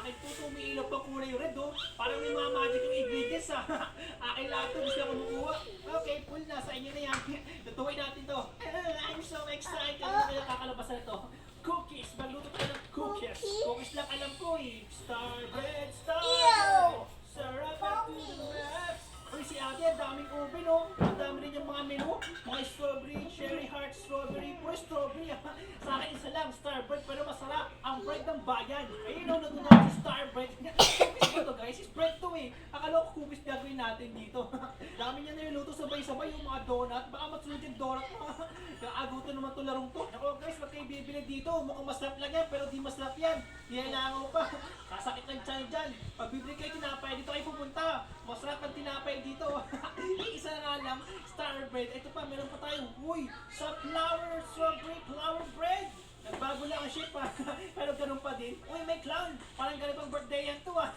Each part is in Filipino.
akin to, umiilaw pa kulay red oh. Parang may mga magic yung ingredients ha. Akin lahat to, gusto ko kumukuha. Okay, full na, sa inyo na yan. Tutuloy natin to. I'm so excited. Ano kaya kakalabas na to? Cookies! Magluto tayo ng cookies! Cookies lang alam ko eh! Star bread! Star bread! Sarap at to the max! Uy, si ate, ang daming oven oh! Ang dami rin yung mga menu! Mga strawberry, cherry heart, strawberry, puro strawberry ah! Sa akin isa lang, star bread, pero masarap! Ang bread ng bayan! Ayun oh, natutunan si star bread! Cookies ba to guys? Is bread to eh! Akala ko cookies gagawin natin dito! Dami niya niluluto sabay-sabay yung mga donut! Baka matsunod yung donut mga! Kaagutan naman to larong to! Ako guys, wag kayo bibili dito! Mukhang masarap lang yan, pero di masarap yan! Hihalangaw pa! Sasakit ng tiyan dyan! Pag bibili kayo tinapay, dito kayo pupunta! Masarap ang tinapay dito! Isa na nga lang, star bread! Ito pa, meron pa tayo! Uy! Sunflower strawberry flour bread! Nagbago lang ang shape ha, pero ganun pa din. Uy, may clown! Parang ganun pang birthday yan to ha.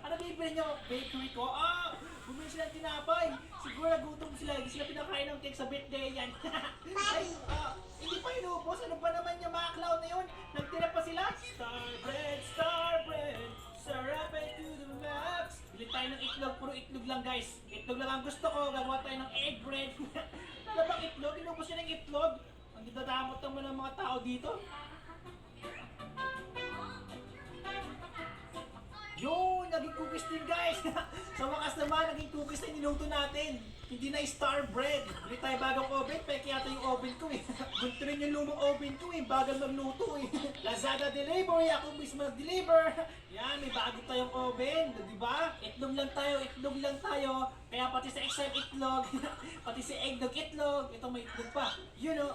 Ano bibili nyo? Bakery ko? Ah! Bumili sila ng tinapay! Siguro nagutom sila, hindi sila pinakain ng cake sa birthday yan. Ay, hindi pa inubos. Ano ba naman yung mga clown na yun? Nagtira pa sila? Star bread! Star bread! Sarap and to the max! Bili tayo ng itlog, puro itlog lang guys. Itlog lang ang gusto ko, gagawa tayo ng egg bread. Ano bang itlog? Inubos nyo ng itlog? Ang didadamot naman ng mga tao dito. Yun! Naging cookies din guys! Sa wakas naman, naging cookies na niluto natin. Hindi na star bread. Bili tayo bagong oven, peke yata yung oven ko eh. Gunto rin yung lumang oven ko eh, bagal magluto eh. Lazada delivery, ako mismo nag-deliver. Yan, may bago tayong oven, di ba? Itlog lang tayo. Kaya pati sa extra itlog, pati si eggnog itlog, ito may itlog pa. You know,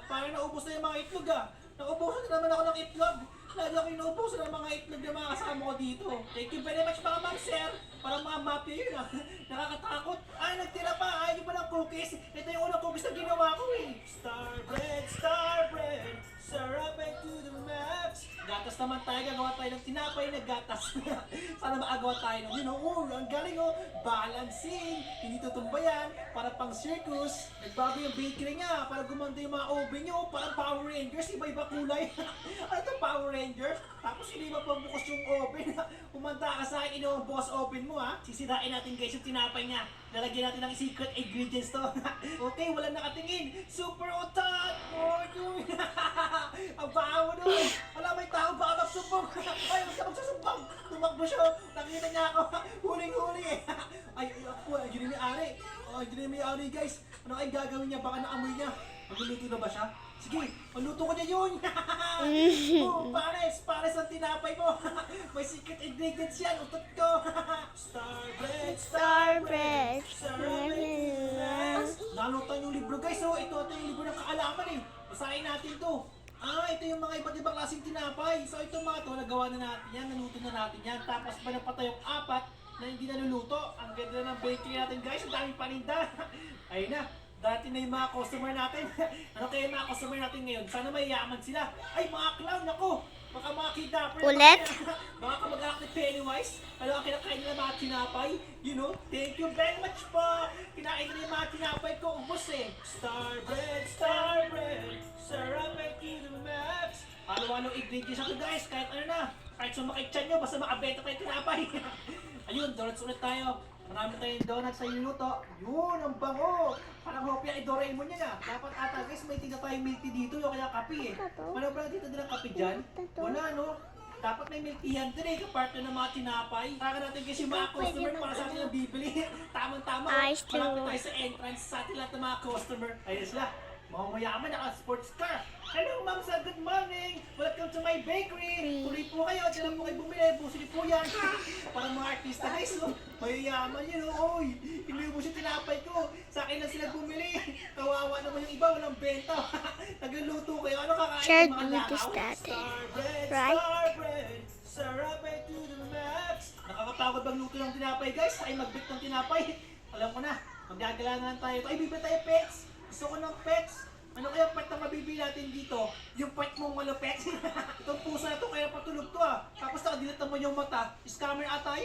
parang naubos na yung mga itlog ah. Naubusan na naman ako ng itlog. Lalo ako inuubusan ng mga itlog ng mga kasama ko dito. Thank you very much mga ma'am sir. Parang mga mafia yun ah. Nakakatakot. Ay, nagtira pa. Ayaw nyo pa ng cookies. Ito yung unang cookies na ginawa ko eh. Star bread, sarap and to the max. Gatas naman tayo, gagawa tayo ng tinapay na gatas. Sana maagawa tayo ng, you know, oh, ang galing oh, balancing, hindi tutumbayan, para pang circus. Nagbago yung bakery nga, para gumanda yung mga oven nyo, parang Power Rangers, iba-iba kulay. Ano ito, Power Rangers? Tapos hindi ba pambukas yung oven? Kumanta ka sa akin, ang boss oven mo ha. Sisirain natin guys yung tinapay niya. Lalagyan natin ng secret ingredients to. Okay, walang nakatingin. Super utat! Oh, yun! Ang baho nun! Wala, may tao baka magsumbong! Ay, huwag ka magsusumbong! Tumakbo siya! Nakita niya ako! Huling-huli eh! Ay, ako, yun yung may-ari! Oh, yun yung may-ari guys! Ano kayong gagawin niya? Baka naamoy niya! Magluluto na ba siya? Sige, maluto ko niya yun! Oh, pares ang tinapay mo! May secret ingredients yan! Utot ko! Star bread! Nanutan yung libro guys! Oh, ito yung libro ng kaalaman eh! Basahin natin to! Ito yung mga iba't ibang klaseng tinapay. So itong mga to, nagawa na natin yan, naluto na natin yan. Tapos pa tayong 4 na hindi naluluto. Ang ganda ng bakery natin guys, ang daming paninda. Ayun na, dati na yung mga customer natin. Ano kaya yung mga customer natin ngayon? Sana mayayaman sila. Ay, mga clown, ako! Baka mga kidnapper. Ulit? Baka kamag-anak ni Pennywise. Ano ang kinakain nila mga tinapay? You know, thank you very much po. Kinain nila yung mga tinapay ko. Ubus eh. Star bread, sarap and to the max. Halo-halo ingredients ako guys. Kahit ano na. Kahit sumakit tiyan nyo, basta makabenta tayo tinapay. Ayun, donuts ulit tayo. Marami tayong donuts sa luto. Yun, ang bango. Parang hopya ay Doraemon yan ah. Dapat ata guys, may tingnan tayong milk tea dito. Yung kaya kape eh. Wala ba dito din ang kape dyan? Wala no? Dapat may milk tea yan din eh. Kapartner ng mga tinapay. Saka natin kasi yung mga customer para sa atin ang bibili. Tamang-tama. Malapit tayo sa entrance sa atin lahat ng mga customer. Ayun sila. Mga mayaman, naka-sports car. Hello, ma'am, sir. Good morning. Welcome to my bakery. Tuloy po kayo. Diyan po kayo bumili. Busili po yan. Parang mga artista, guys. Oh. Mayayaman yun. Oh. Oy, inubos yung tinapay ko. Sa akin lang sila bumili. Kawawa naman yung iba. Walang benta. Nagluluto kayo. Ano kakain? Shared Mga with this lakaw? daddy. Star bread. Sarap and to the max. Nakakapagod bang luto ng tinapay, guys? Ay, mag-bake ng tinapay. Alam ko na. Magagala na lang tayo. Ay, bibili tayo pets. Gusto ko ng pets. Ano kaya pet na mabibili natin dito? Yung pet mong malupet? Itong pusa na to kaya patulog to ah. Tapos nakadilat naman yung mata. Scammer ata yun.